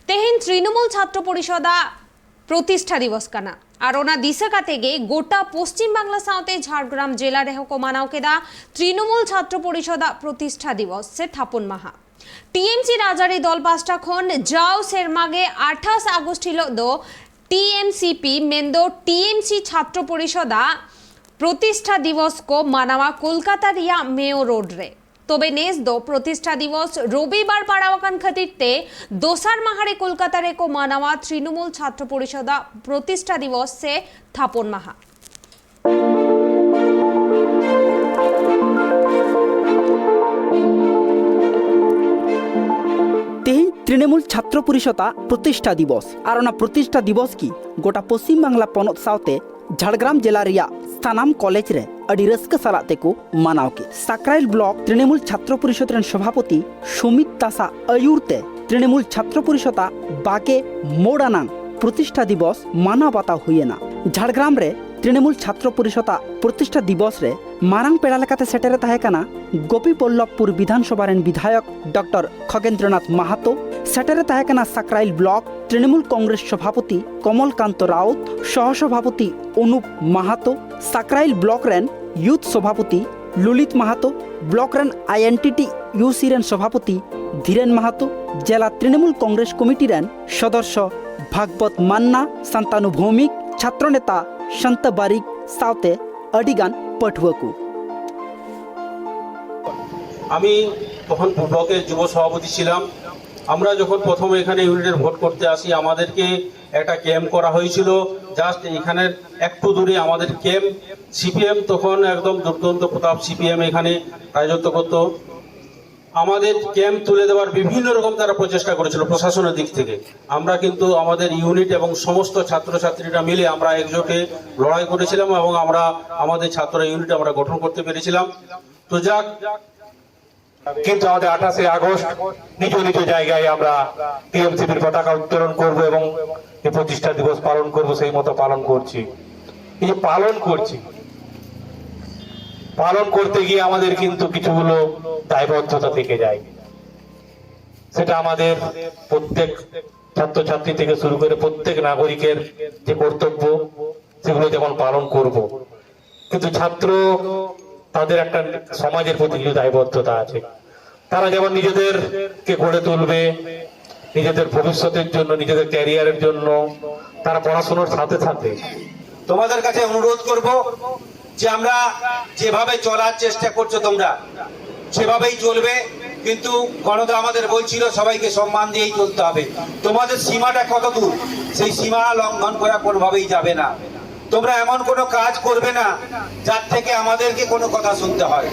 तेहेन तृणमूल छात्र परिषदा प्रतिष्ठा दिवस काना और ओना दिशा कातेगे गोटा पश्चिम बांगला साउते झाड़ग्राम जिला रेहको मानाव केदा तृणमूल छात्र परिषदा प्रतिष्ठा दिवस से थापन माहा टीएमसी राजारी दल पाँचटा खन जाओ सेरमागे 28 আগস্ট हिलो दो टीएमसीपी मेंदो टीएमसी छात्र परिषदा प्रतिष्ठा दिवस को मानावा कोलकाता रिया मेयो रोड रे तबे नेस दो प्रतिष्ठा दिवस रविवार पाड़ावाकान खातिरते दोसार माहारे कोलकाता रे को मानावा तृणमूल छात्र परिषदा प्रतिष्ठा दिवस से थापन माहा तेहेन तृणमूल छात्र परिषदा प्रतिष्ठा दिवस और प्रतिष्ठा दिवस की गोटा पश्चिम बांगला पनत साउते झाड़ग्राम जिला रिया सानाम कॉलेज रे अड़ी रस्क सालाते को मानाव के साकराइल ब्लॉक तृणमूल छात्र परिषद रेन सभापति सुमित तासा अयुरते तृणमूल छात्र परिषदा बागे मोड़ानांग प्रतिष्ठा दिवस माना बाता हुएना झाड़ग्राम रे तृणमूल छात्र परिषदा प्रतिष्ठा दिवस रे मारांग पेड़ा लेकाते सेटेरे ताहेकाना गोपीबल्लभपुर विधानसभा रेन विधायक डॉक्टर खगेंद्रनाथ माहातो सेटेरे ताहेकाना साकराइल ब्लॉक तृणमूल कांग्रेस सभापति कमलकांत राउत सहसभापति अनुप माहातो साकराइल ब्लॉक रेन यूथ सभापति ललित माहातो ब्लॉक रेन आईएनटीटी यूसी रेन सभापति धीरेन माहातो जिला तृणमूल कांग्रेस कमिटी रेन सदस्य भागवत मान्ना शांतानु भौमिक छात्र नेता शांत बारिक साउते अडिगान पठुआकु আমি তখন ব্লকের যুব সভাপতি ছিলাম। আমরা যখন প্রথম এখানে ইউনিটের ভোট করতে আসি আমাদেরকে একটা ক্যাম্প করা হয়েছিল জাস্ট এখানের একটু দূরে আমাদের ক্যাম্প সিপিএম তখন একদম দুর্দান্ত প্রতাপ সিপিএম এখানে রাজত্ব করত আমাদের ক্যাম্প তুলে দেওয়ার বিভিন্ন রকম তারা প্রচেষ্টা করেছিল প্রশাসনের দিক থেকে আমরা কিন্তু আমাদের ইউনিট এবং সমস্ত ছাত্রছাত্রীরা মিলে আমরা একজোটে লড়াই করেছিলাম এবং আমরা আমাদের ছাত্র ইউনিট আমরা গঠন করতে পেরেছিলাম তো যাক কিন্তু আমাদের 28 আগস্ট নিজ নিজ জায়গায় আমরা টিএমসিপির পতাকা উত্তোলন করব এবং এই প্রতিষ্ঠা দিবস পালন করব সেই মতো পালন করছি এই পালন করতে গিয়ে আমাদের কিন্তু কিছুগুলো দায়বদ্ধতা থেকে যায় সেটা আমাদের প্রত্যেক ছাত্রছাত্রী থেকে শুরু করে প্রত্যেক নাগরিকের যে কর্তব্য সেগুলো যেমন পালন করব কিন্তু ছাত্র তাদের একটা সমাজের প্রতি কিছু দায়বদ্ধতা আছে তারা যেমন নিজেদেরকে গড়ে তুলবে নিজেদের ভবিষ্যতের জন্য নিজেদের ক্যারিয়ারের জন্য তারা পড়াশোনার সাথে সাথে তোমাদের কাছে অনুরোধ করব যে আমরা যেভাবে চলার চেষ্টা করছো তোমরা সেভাবেই চলবে কিন্তু গণদা আমাদের বলছিল সবাইকে সম্মান দিয়েই চলতে হবে তোমাদের সীমাটা কত দূর সেই সীমা লঙ্ঘন করা কোনোভাবেই যাবে না তোমরা এমন কোনো কাজ করবে না যার থেকে আমাদেরকে কোনো কথা শুনতে হয়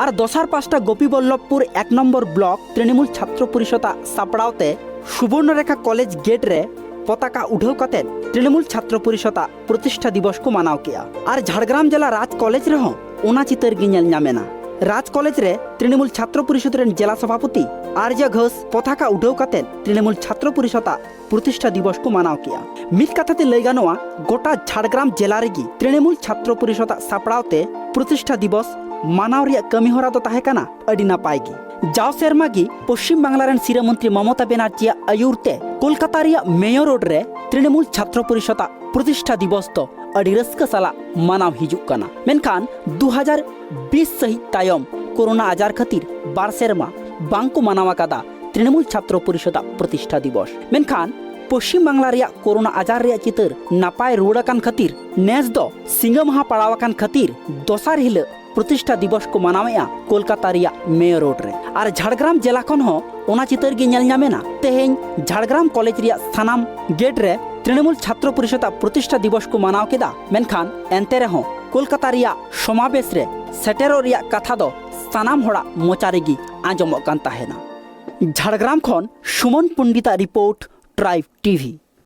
और दोसार पाँचटा गोपीबल्लभपुर 1 नम्बर ब्लॉक तृणमूल छात्र परिषदा सापड़ावते सुवर्णरेखा कॉलेज गेट रे पताका उठाव कते तृणमूल छात्र परिषदा प्रतिष्ठा दिवस को मनाव किया और झाड़ग्राम जिला राज कॉलेज रे हो ओना चितर गे नेल ᱧᱟᱢᱮᱱᱟ राज कॉलेज रे तृणमूल छात्र परिषद रेन जिला सभापति आर्य घोष पताका उठाव कते तृणमूल छात्र परिषदा प्रतिष्ठा दिवस को मनाव किया मित कथाते लई गानोआ गोटा झाड़ग्राम जिला रेगी तृणमूल छात्र परिषदा सापड़ावते प्रतिष्ठा दिवस मानाव रिया कमी होरा तो ताहेकाना अडी नापायगी जाओ सेरमागी पश्चिम बांगला रेन सीरा मंत्री ममता बनर्जी अयुरते कोलकाता रिया मेयो रोड रे तृणमूल छात्र परिषदा प्रतिष्ठा दिवस तो अडी रस्क साला मानाव हिजुक कना मेनखान 2020 सहित तायम कोरोना आजार खातिर बार सेरमा बांको मानावा कादा तृणमूल छात्र परिषदा प्रतिष्ठा दिवस मेनखान पश्चिम बांगला रिया कोरोना आजार रिया चितर नापाय रुड़ाकान खातिर नेस दो सिंगा महा पड़ावाकान खातिर दोसार हिल प्रतिष्ठा दिवस को मनावेया कोलकाता रिया मेयो रोड रे और झाड़ग्राम जिला खन हो ओना चितर गे नेल ᱧᱟᱢᱮᱱᱟ तेहेन झाड़ग्राम कॉलेज रिया सानाम गेट रे तृणमूल छात्र परिषदा प्रतिष्ठा दिवस को मनाव केदा मेनखान एनते रहो कोलकाता रिया समावेश रे सेटेरो रिया कथा दो सानाम होड़ा मोचा रेगी आंजमोग कान ताहेना झाड़ग्राम खन सुमन पंडिता रिपोर्ट ट्राइब टीवी।